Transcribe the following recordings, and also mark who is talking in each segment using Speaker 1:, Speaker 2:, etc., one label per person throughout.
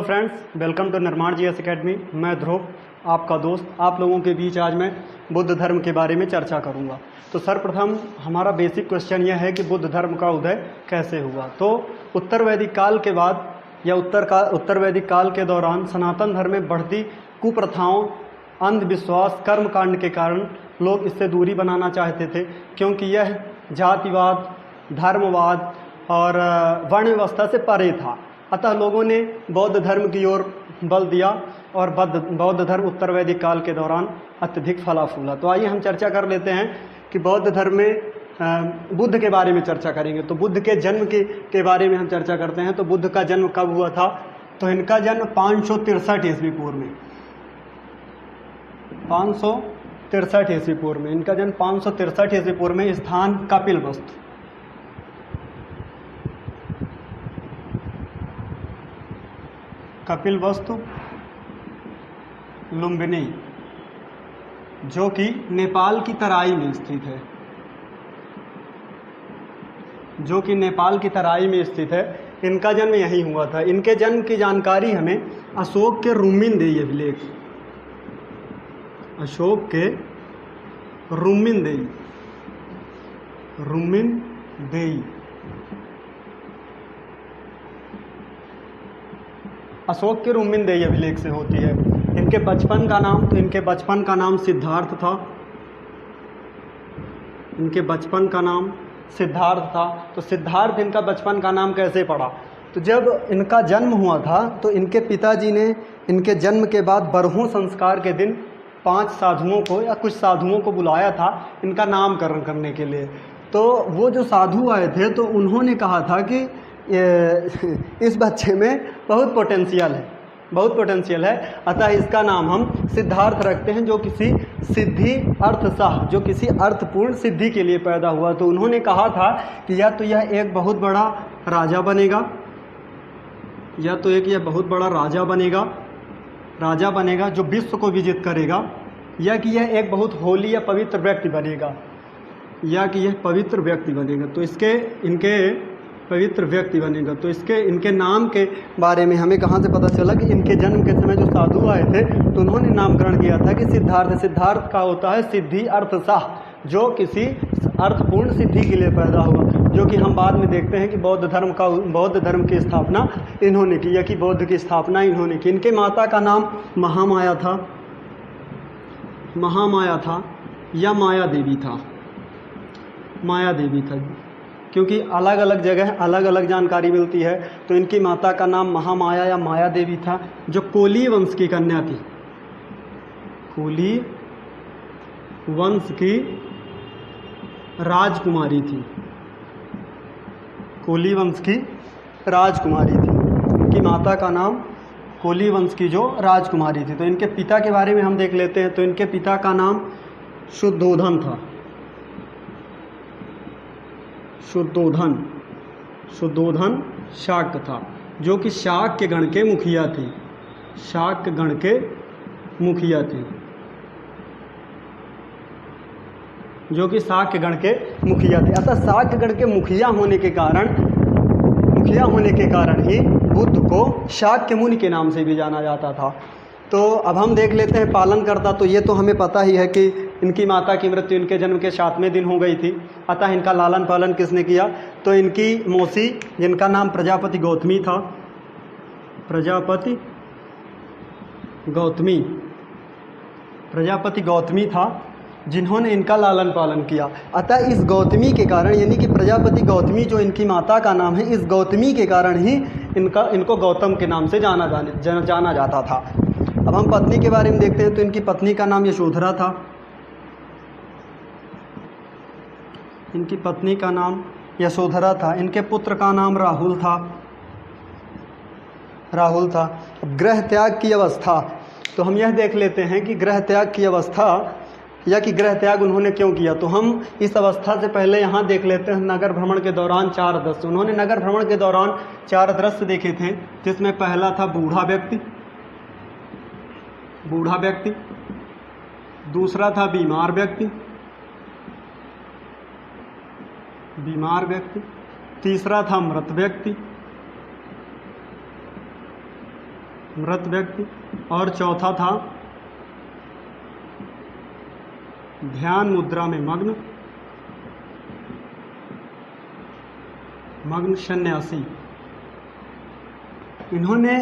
Speaker 1: Friends, welcome to निर्माण GS academy. मैं ध्रुव, आपका दोस्त। आप लोगों के बीच आज मैं बुद्ध धर्म के बारे में चर्चा करूंगा। तो सर्वप्रथम हमारा बेसिक क्वेश्चन यह है कि बुद्ध धर्म का उदय कैसे हुआ। तो उत्तर वैदिक काल के बाद या उत्तर वैदिक काल के दौरान सनातन धर्म में बढ़ती कुप्रथाओं, अंधविश्वास, कर्मकांड के कारण लोग इससे दूरी बनाना चाहते थे, क्योंकि यह जातिवाद, धर्मवाद और वर्ण व्यवस्था से परे था। अतः लोगों ने बौद्ध धर्म की ओर बल दिया और बौद्ध धर्म उत्तर वैदिक काल के दौरान अत्यधिक फला फूला। तो आइए हम चर्चा कर लेते हैं कि बौद्ध धर्म में बुद्ध के बारे में चर्चा करेंगे। तो बुद्ध के जन्म के बारे में हम चर्चा करते हैं। तो बुद्ध का जन्म कब हुआ था? तो इनका जन्म 563 ईस्वी पूर्व में, 563 ईस्वी पूर्व में इनका जन्म 563 ईस्वी पूर्व में, स्थान कपिलवस्तु। कपिलवस्तु लुम्बिनी, जो कि नेपाल की तराई में स्थित है, जो कि नेपाल की तराई में स्थित है। इनका जन्म यहीं हुआ था। इनके जन्म की जानकारी हमें अशोक के रुम्मिनदेई अभिलेख, अशोक के रुम्मिनदेई अशोक के रुम्मिनदेई अभिलेख से होती है। इनके बचपन का नाम, तो इनके बचपन का नाम सिद्धार्थ था। इनके बचपन का नाम सिद्धार्थ था। तो सिद्धार्थ इनका बचपन का नाम कैसे पड़ा? तो जब इनका जन्म हुआ था तो इनके पिताजी ने इनके जन्म के बाद बरहूं संस्कार के दिन 5 साधुओं को या कुछ साधुओं को बुलाया था इनका नामकरण करने के लिए। तो वो जो साधु आए थे तो उन्होंने कहा था कि इस बच्चे में बहुत पोटेंशियल है, अतः इसका नाम हम सिद्धार्थ रखते हैं, जो किसी सिद्धि अर्थसाह, जो किसी अर्थपूर्ण सिद्धि के लिए पैदा हुआ। तो उन्होंने कहा था कि या तो यह एक बहुत बड़ा राजा बनेगा, या तो एक यह बहुत बड़ा राजा बनेगा जो विश्व को विजित करेगा, या कि यह एक बहुत होली या पवित्र व्यक्ति बनेगा, तो इनके नाम के बारे में हमें कहाँ से पता चला कि इनके जन्म के समय जो साधु आए थे तो उन्होंने नामकरण किया था कि सिद्धार्थ का होता है सिद्धि अर्थसाह, जो किसी अर्थपूर्ण सिद्धि के लिए पैदा हुआ, जो कि हम बाद में देखते हैं कि बौद्ध धर्म की स्थापना इन्होंने की, या कि बौद्ध की स्थापना इन्होंने की। इनके माता का नाम महामाया था या माया देवी था, क्योंकि अलग अलग जगह अलग अलग जानकारी मिलती है। तो इनकी माता का नाम महामाया या माया देवी था, जो कोली वंश की कन्या थी, कोली वंश की राजकुमारी थी, इनकी माता का नाम कोली वंश की जो राजकुमारी थी। तो इनके पिता के बारे में हम देख लेते हैं। तो इनके पिता का नाम शुद्धोधन था, शुद्धोधन शाक्य था, जो कि शाक्य गण के मुखिया थे, अतः शाक्य गण के मुखिया होने के कारण ही बुद्ध को शाक्य मुनि के नाम से भी जाना जाता था। तो अब हम देख लेते हैं पालनकर्ता। तो ये तो हमें पता ही है कि इनकी माता की मृत्यु इनके जन्म के 7वें दिन हो गई थी, अतः इनका लालन पालन किसने किया? तो इनकी मौसी, जिनका नाम प्रजापति गौतमी था, जिन्होंने इनका लालन पालन किया। अतः इस गौतमी के कारण, यानी कि प्रजापति गौतमी जो इनकी माता का नाम है, इस गौतमी के कारण ही इनको गौतम के नाम से जाना जाता था। अब हम पत्नी के बारे में देखते हैं। तो इनकी पत्नी का नाम यशोधरा था, इनके पुत्र का नाम राहुल था। अब गृह त्याग की अवस्था, तो हम यह देख लेते हैं कि गृह त्याग की अवस्था, या कि गृह त्याग उन्होंने क्यों किया। तो हम इस अवस्था से पहले यहाँ देख लेते हैं नगर भ्रमण के दौरान 4 दृश्य। उन्होंने नगर भ्रमण के दौरान 4 दृश्य देखे थे, जिसमें पहला था बूढ़ा व्यक्ति, दूसरा था बीमार व्यक्ति, तीसरा था मृत व्यक्ति, मृत व्यक्ति, और चौथा था ध्यान मुद्रा में मग्न सन्यासी। इन्होंने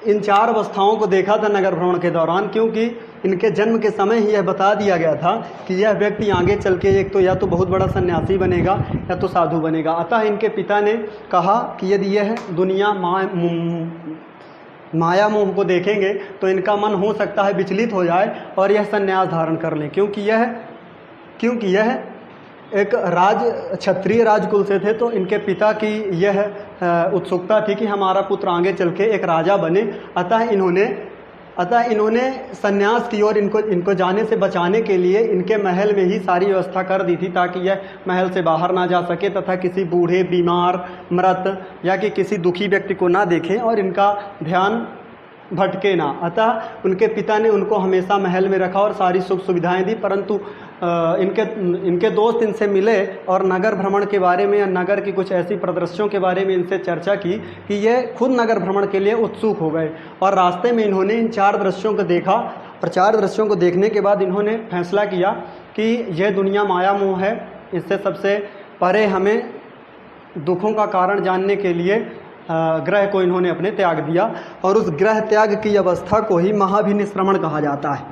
Speaker 1: इन 4 अवस्थाओं को देखा था नगर भ्रमण के दौरान, क्योंकि इनके जन्म के समय ही यह बता दिया गया था कि यह व्यक्ति आगे चल के एक तो या तो बहुत बड़ा सन्यासी बनेगा या तो साधु बनेगा। अतः इनके पिता ने कहा कि यदि यह दुनिया माया मोह को देखेंगे तो इनका मन हो सकता है विचलित हो जाए और यह सन्यास धारण कर लें, क्योंकि यह एक क्षत्रिय राजकुल से थे। तो इनके पिता की यह उत्सुकता थी कि हमारा पुत्र आगे चल के एक राजा बने। अतः इन्होंने सन्यास की ओर इनको जाने से बचाने के लिए इनके महल में ही सारी व्यवस्था कर दी थी, ताकि यह महल से बाहर ना जा सके तथा किसी बूढ़े, बीमार, मृत या कि किसी दुखी व्यक्ति को ना देखें और इनका ध्यान भटके ना। अतः उनके पिता ने उनको हमेशा महल में रखा और सारी सुख सुविधाएं दी। परंतु इनके दोस्त इनसे मिले और नगर भ्रमण के बारे में या नगर की कुछ ऐसी प्रदर्शनों के बारे में इनसे चर्चा की कि ये खुद नगर भ्रमण के लिए उत्सुक हो गए। और रास्ते में इन्होंने इन 4 दृश्यों को देखा और 4 दृश्यों को देखने के बाद इन्होंने फैसला किया कि यह दुनिया माया मोह है, इससे सबसे परे हमें दुखों का कारण जानने के लिए ग्रह को इन्होंने अपने त्याग दिया। और उस ग्रह त्याग की अवस्था को ही महाभिनिष्क्रमण कहा जाता है।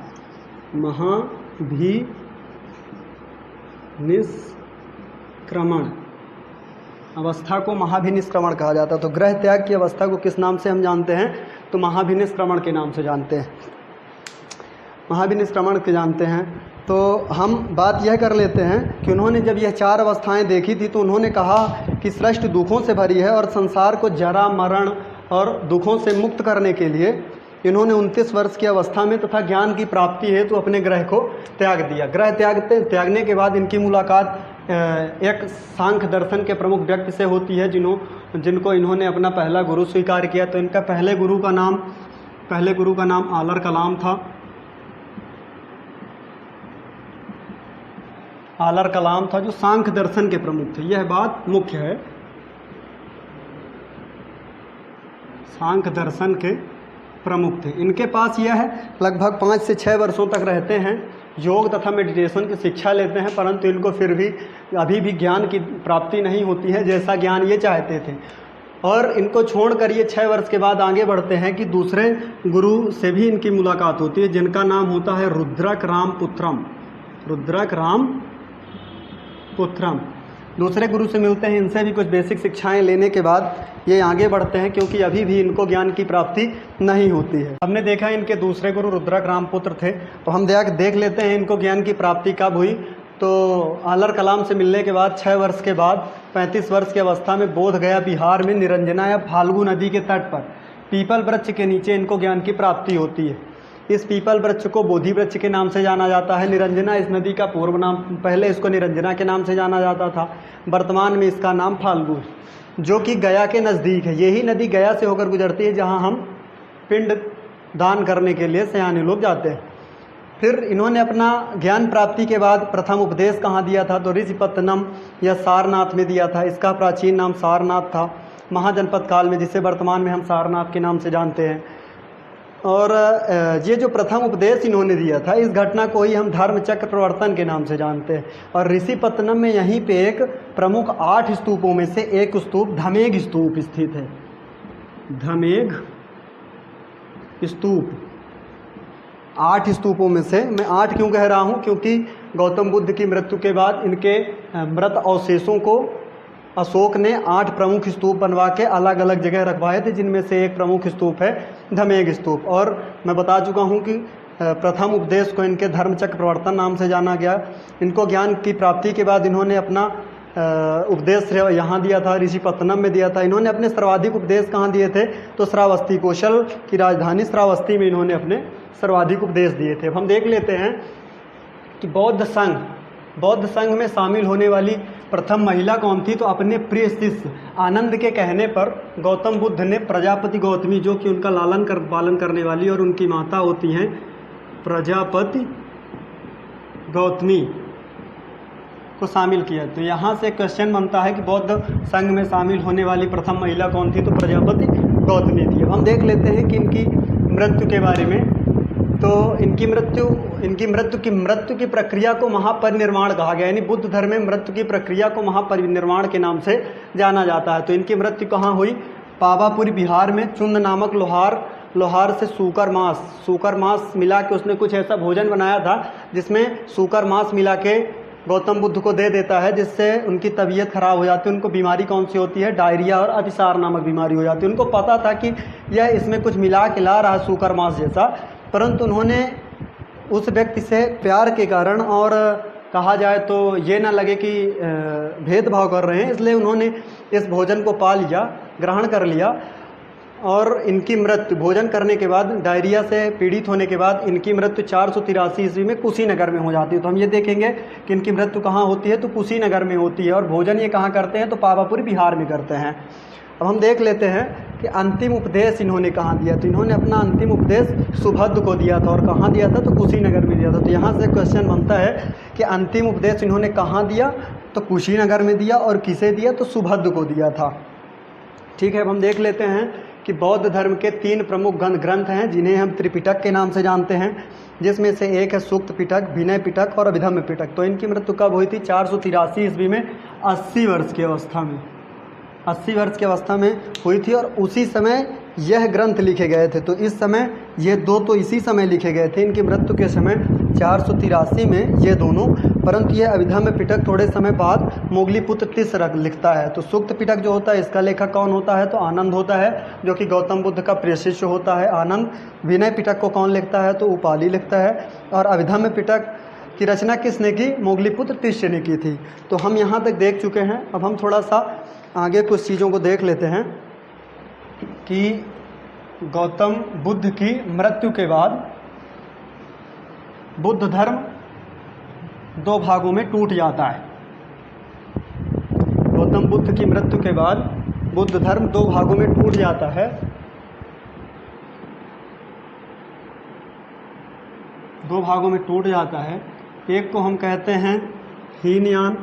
Speaker 1: महाभिनिष्क्रमण अवस्था को महाभिनिष्क्रमण कहा जाता है। तो ग्रह त्याग की अवस्था को किस नाम से हम जानते हैं? तो महाभिनिष्क्रमण के नाम से जानते हैं, महाभिनिष्क्रमण के जानते हैं। तो हम बात यह कर लेते हैं कि उन्होंने जब यह 4 अवस्थाएं देखी थी तो उन्होंने कहा कि सृष्टि दुखों से भरी है और संसार को जरा, मरण और दुखों से मुक्त करने के लिए इन्होंने 29 वर्ष की अवस्था में तथा ज्ञान की प्राप्ति हेतु तो अपने ग्रह को त्याग दिया। ग्रह त्यागने के बाद इनकी मुलाकात एक सांख्य दर्शन के प्रमुख व्यक्ति से होती है, जिनको इन्होंने अपना पहला गुरु स्वीकार किया। तो इनका पहले गुरु का नाम आलर कलाम था। आलर कलाम था जो सांख्य दर्शन के प्रमुख थे। यह बात मुख्य है, सांख्य दर्शन के प्रमुख थे। इनके पास यह है लगभग 5 से 6 वर्षों तक रहते हैं, योग तथा मेडिटेशन की शिक्षा लेते हैं, परंतु इनको फिर भी अभी भी ज्ञान की प्राप्ति नहीं होती है जैसा ज्ञान ये चाहते थे। और इनको छोड़कर ये 6 वर्ष के बाद आगे बढ़ते हैं कि दूसरे गुरु से भी इनकी मुलाकात होती है, जिनका नाम होता है रुद्रक राम पुत्रम। दूसरे गुरु से मिलते हैं, इनसे भी कुछ बेसिक शिक्षाएं लेने के बाद ये आगे बढ़ते हैं, क्योंकि अभी भी इनको ज्ञान की प्राप्ति नहीं होती है। हमने देखा इनके दूसरे गुरु रुद्रक रामपुत्र थे, तो हम देख लेते हैं इनको ज्ञान की प्राप्ति कब हुई। तो आलर कलाम से मिलने के बाद 6 वर्ष के बाद 35 वर्ष की अवस्था में बोध गया बिहार में निरंजना या फाल्गु नदी के तट पर पीपल वृक्ष के नीचे इनको ज्ञान की प्राप्ति होती है। इस पीपल वृक्ष को बोधि वृक्ष के नाम से जाना जाता है। निरंजना इस नदी का पूर्व नाम, पहले इसको निरंजना के नाम से जाना जाता था, वर्तमान में इसका नाम फाल्गु है, जो कि गया के नज़दीक है। यही नदी गया से होकर गुजरती है, जहाँ हम पिंड दान करने के लिए सयाने लोग जाते हैं। फिर इन्होंने अपना ज्ञान प्राप्ति के बाद प्रथम उपदेश कहाँ दिया था? तो ऋषिपत्तनम या सारनाथ में दिया था। इसका प्राचीन नाम सारनाथ था, महाजनपद काल में, जिसे वर्तमान में हम सारनाथ के नाम से जानते हैं। और ये जो प्रथम उपदेश इन्होंने दिया था, इस घटना को ही हम धर्म चक्र प्रवर्तन के नाम से जानते हैं। और ऋषिपत्तनम में यहीं पे एक प्रमुख 8 स्तूपों में से एक स्तूप धमेघ स्तूप स्थित है। धमेघ स्तूप 8 स्तूपों में से, मैं 8 क्यों कह रहा हूँ? क्योंकि गौतम बुद्ध की मृत्यु के बाद इनके मृत अवशेषों को अशोक ने 8 प्रमुख स्तूप बनवा के अलग अलग जगह रखवाए थे, जिनमें से एक प्रमुख स्तूप है धमेघ स्तूप। और मैं बता चुका हूँ कि प्रथम उपदेश को इनके धर्मचक्र प्रवर्तन नाम से जाना गया। इनको ज्ञान की प्राप्ति के बाद इन्होंने अपना उपदेश यहाँ दिया था, ऋषिपत्तनम में दिया था। इन्होंने अपने सर्वाधिक उपदेश कहाँ दिए थे? तो श्रावस्ती, कौशल की राजधानी श्रावस्ती में इन्होंने अपने सर्वाधिक उपदेश दिए थे। हम देख लेते हैं कि बौद्ध संघ में शामिल होने वाली प्रथम महिला कौन थी? तो अपने प्रिय शिष्य आनंद के कहने पर गौतम बुद्ध ने प्रजापति गौतमी, जो कि उनका पालन करने वाली और उनकी माता होती हैं प्रजापति गौतमी, को शामिल किया। तो यहाँ से क्वेश्चन बनता है कि बौद्ध संघ में शामिल होने वाली प्रथम महिला कौन थी? तो प्रजापति गौतमी थी। अब हम देख लेते हैं कि इनकी मृत्यु के बारे में। तो इनकी मृत्यु की प्रक्रिया को महापरिनिर्वाण कहा गया, यानी बुद्ध धर्म में मृत्यु की प्रक्रिया को महापरिनिर्वाण के नाम से जाना जाता है। तो इनकी मृत्यु कहाँ हुई? पावापुरी बिहार में चुंद नामक लोहार से सूकर मांस मिला के उसने कुछ ऐसा भोजन बनाया था जिसमें सूकर मांस मिला के गौतम बुद्ध को दे देता है, जिससे उनकी तबीयत खराब हो जाती है। उनको बीमारी कौन सी होती है? डायरिया और अतिसार नामक बीमारी हो जाती है। उनको पता था कि यह इसमें कुछ मिला के ला रहा है सूकर मांस जैसा, परंतु उन्होंने उस व्यक्ति से प्यार के कारण और कहा जाए तो ये ना लगे कि भेदभाव कर रहे हैं, इसलिए उन्होंने इस भोजन को पा लिया, ग्रहण कर लिया। और इनकी मृत्यु भोजन करने के बाद, डायरिया से पीड़ित होने के बाद इनकी मृत्यु 483 ईस्वी में कुशीनगर में हो जाती है। तो हम ये देखेंगे कि इनकी मृत्यु कहाँ होती है, तो कुशीनगर में होती है। और भोजन ये कहाँ करते हैं? तो पावापुरी बिहार में करते हैं। अब हम देख लेते हैं कि अंतिम उपदेश इन्होंने कहाँ दिया। तो इन्होंने अपना अंतिम उपदेश सुभद्र को दिया था। और कहाँ दिया था? तो कुशीनगर में दिया था। तो यहाँ से क्वेश्चन बनता है कि अंतिम उपदेश इन्होंने कहाँ दिया? तो कुशीनगर में दिया। और किसे दिया? तो सुभद्र को दिया था। ठीक है, अब हम देख लेते हैं कि बौद्ध धर्म के 3 प्रमुख ग्रंथ हैं जिन्हें हम त्रिपिटक के नाम से जानते हैं, जिसमें से एक है सूक्त पिटक, विनय पिटक और अभिधम्म पिटक। तो इनकी मृत्यु कब हुई थी? 483 ईस्वी में 80 वर्ष की अवस्था में, 80 वर्ष की अवस्था में हुई थी। और उसी समय यह ग्रंथ लिखे गए थे। तो इस समय ये दो तो इसी समय लिखे गए थे, इनकी मृत्यु के समय 483 में ये दोनों। परंतु ये अभिधम्म पिटक थोड़े समय बाद मोगलीपुत्र तीसरा लिखता है। तो सूक्त पिटक जो होता है इसका लेखक कौन होता है? तो आनंद होता है, जो कि गौतम बुद्ध का प्रिय शिष्य होता है आनंद। विनय पिटक को कौन लिखता है? तो उपाली लिखता है। और अभिधम्म पिटक की रचना किसने की? मोगलीपुत्र तीसरे ने की थी। तो हम यहाँ तक देख चुके हैं। अब हम थोड़ा सा आगे कुछ चीज़ों को देख लेते हैं कि गौतम बुद्ध की मृत्यु के बाद बुद्ध धर्म 2 भागों में टूट जाता है। गौतम बुद्ध की मृत्यु के बाद बुद्ध धर्म 2 भागों में टूट जाता है। 2 भागों में टूट जाता है। एक को हम कहते हैं हीनयान।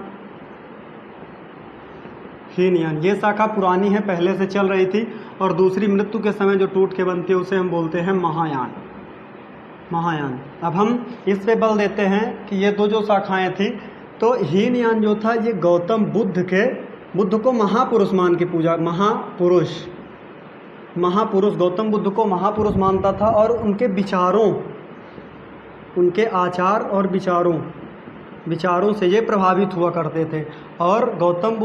Speaker 1: ये शाखा पुरानी है, पहले से चल रही थी। और दूसरी मृत्यु के समय जो टूट के बनती है उसे हम बोलते हैं महायान। अब हम इस पे बल देते हैं कि ये 2 जो शाखाएं थी, तो हीनयान जो था ये गौतम बुद्ध को महापुरुष मान के पूजा, महापुरुष गौतम बुद्ध को महापुरुष मानता था। और उनके विचारों, उनके आचार और विचारों से ये प्रभावित हुआ करते थे। और गौतम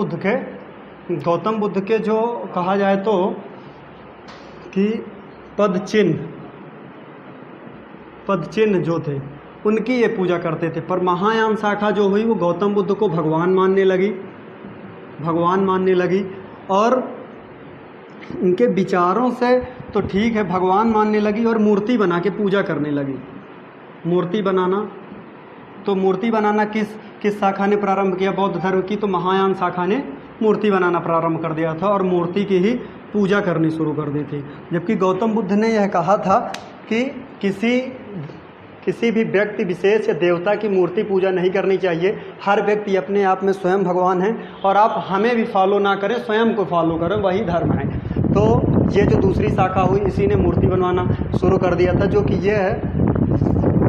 Speaker 1: बुद्ध के जो कहा जाए तो कि पद चिन्ह जो थे उनकी ये पूजा करते थे। पर महायान शाखा जो हुई वो गौतम बुद्ध को भगवान मानने लगी। और उनके विचारों से तो ठीक है भगवान मानने लगी, और मूर्ति बना के पूजा करने लगी। मूर्ति बनाना किस शाखा ने प्रारंभ किया बौद्ध धर्म की? तो महायान शाखा ने मूर्ति बनाना प्रारंभ कर दिया था और मूर्ति की ही पूजा करनी शुरू कर दी थी। जबकि गौतम बुद्ध ने यह कहा था कि किसी भी व्यक्ति विशेष या देवता की मूर्ति पूजा नहीं करनी चाहिए। हर व्यक्ति अपने आप में स्वयं भगवान है, और आप हमें भी फॉलो ना करें, स्वयं को फॉलो करें, वही धर्म है। तो ये जो दूसरी शाखा हुई इसी ने मूर्ति बनवाना शुरू कर दिया था, जो कि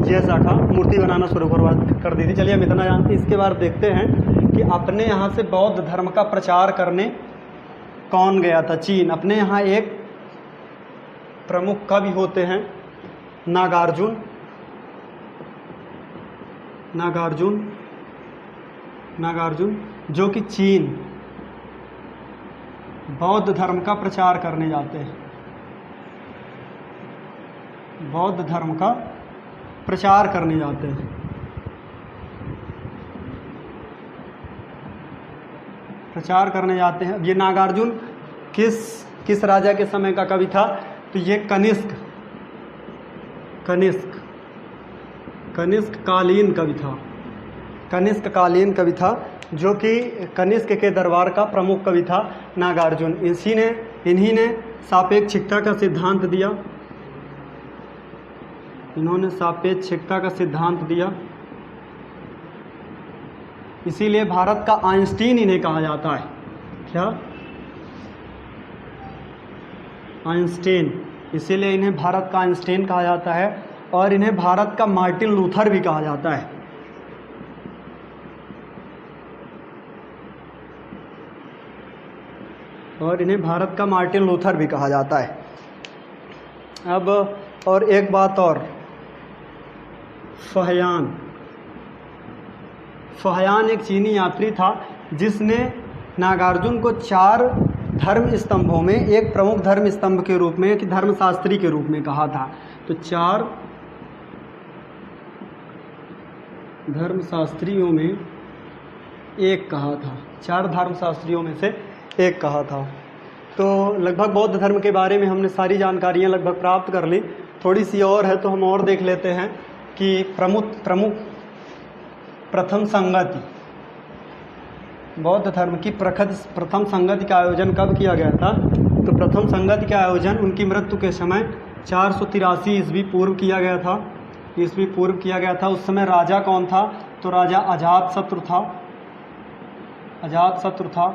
Speaker 1: ये शाखा मूर्ति बनाना शुरू कर दी थी। चलिए हम इतना जानते हैं। इसके बाद देखते हैं कि अपने यहाँ से बौद्ध धर्म का प्रचार करने कौन गया था? चीन। अपने यहाँ एक प्रमुख कवि होते हैं नागार्जुन, जो कि चीन बौद्ध धर्म का प्रचार करने जाते हैं। बौद्ध धर्म का प्रचार करने जाते हैं। अब ये नागार्जुन किस राजा के समय का कवि था? तो ये कनिष्ककालीन कवि था, जो कि कनिष्क के दरबार का प्रमुख कवि था नागार्जुन। इन्हीं ने सापेक्षिकता का सिद्धांत दिया। इन्होंने सापेक्षिकता का सिद्धांत दिया। इसीलिए भारत का आइंस्टीन इन्हें कहा जाता है। क्या? आइंस्टीन, इसीलिए इन्हें भारत का आइंस्टीन कहा जाता है और इन्हें भारत का मार्टिन लूथर भी कहा जाता है। और इन्हें भारत का मार्टिन लूथर भी कहा जाता है। अब और एक बात और, फहयान एक चीनी यात्री था जिसने नागार्जुन को 4 धर्म स्तंभों में एक प्रमुख धर्म स्तंभ के रूप में, एक धर्मशास्त्री के रूप में कहा था। तो 4 धर्मशास्त्रियों में एक कहा था, 4 धर्मशास्त्रियों में से एक कहा था। तो लगभग बौद्ध धर्म के बारे में हमने सारी जानकारियाँ लगभग प्राप्त कर ली। थोड़ी सी और है तो हम और देख लेते हैं कि प्रथम संगति, बौद्ध धर्म की प्रथम संगति का आयोजन कब किया गया था? तो प्रथम संगति का आयोजन उनकी मृत्यु के समय 483 ईस्वी पूर्व किया गया था। उस समय राजा कौन था? तो राजा अजातशत्रु था।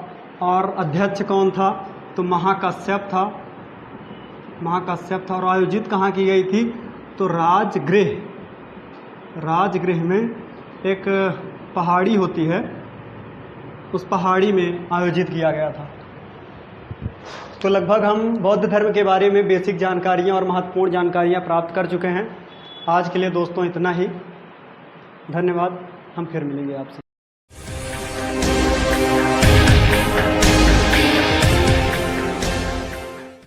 Speaker 1: और अध्यक्ष कौन था? तो महाकश्यप था। और आयोजित कहाँ की गई थी? तो राजगृह में एक पहाड़ी होती है, उस पहाड़ी में आयोजित किया गया था। तो लगभग हम बौद्ध धर्म के बारे में बेसिक जानकारियाँ और महत्वपूर्ण जानकारियाँ प्राप्त कर चुके हैं। आज के लिए दोस्तों इतना ही। धन्यवाद। हम फिर मिलेंगे आपसे।